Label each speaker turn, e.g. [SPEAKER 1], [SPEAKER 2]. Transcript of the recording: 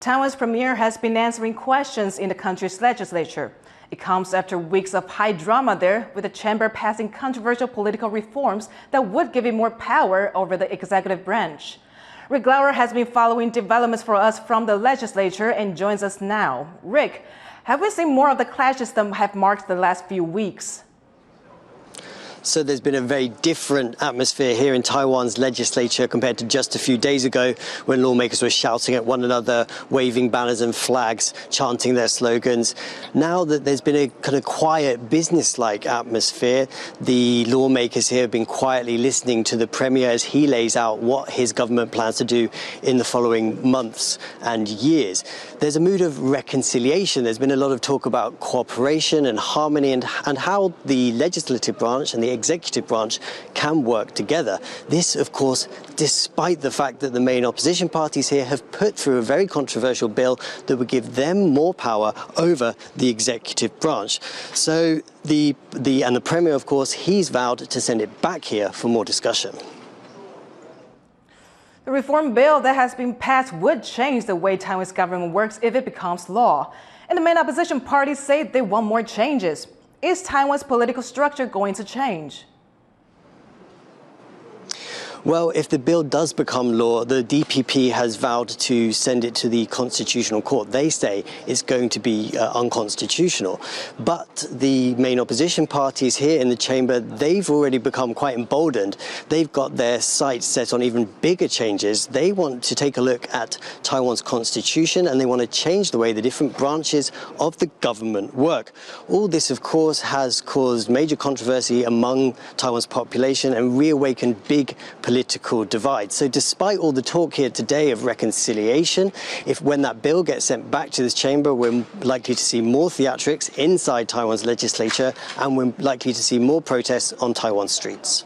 [SPEAKER 1] Taiwan's premier has been answering questions in the country's legislature. It comes after weeks of high drama there, with the chamber passing controversial political reforms that would give it more power over the executive branch. Rick Glauert has been following developments for us from the legislature and joins us now. Rick, have we seen more of the clashes that have marked the last few weeks?
[SPEAKER 2] So there's been a very different atmosphere here in Taiwan's legislature compared to just a few days ago, when lawmakers were shouting at one another, waving banners and flags, chanting their slogans. Now that there's been a kind of quiet, business-like atmosphere, the lawmakers here have been quietly listening to the premier as he lays out what his government plans to do in the following months and years. There's a mood of reconciliation. There's been a lot of talk about cooperation and harmony and how the legislative branch and the executive branch can work together. This, of course, despite the fact that the main opposition parties here have put through a very controversial bill that would give them more power over the executive branch. So the premier, of course, he's vowed to send it back here for more discussion.
[SPEAKER 1] The reform bill that has been passed would change the way Taiwan's government works if it becomes law. And the main opposition parties say they want more changes. Is Taiwan's political structure going to change?
[SPEAKER 2] Well, if the bill does become law, the DPP has vowed to send it to the Constitutional Court. They say it's going to be unconstitutional. But the main opposition parties here in the chamber, they've already become quite emboldened. They've got their sights set on even bigger changes. They want to take a look at Taiwan's constitution, and they want to change the way the different branches of the government work. All this, of course, has caused major controversy among Taiwan's population and reawakened big political divide. So despite all the talk here today of reconciliation, when that bill gets sent back to this chamber, we're likely to see more theatrics inside Taiwan's legislature, and we're likely to see more protests on Taiwan streets.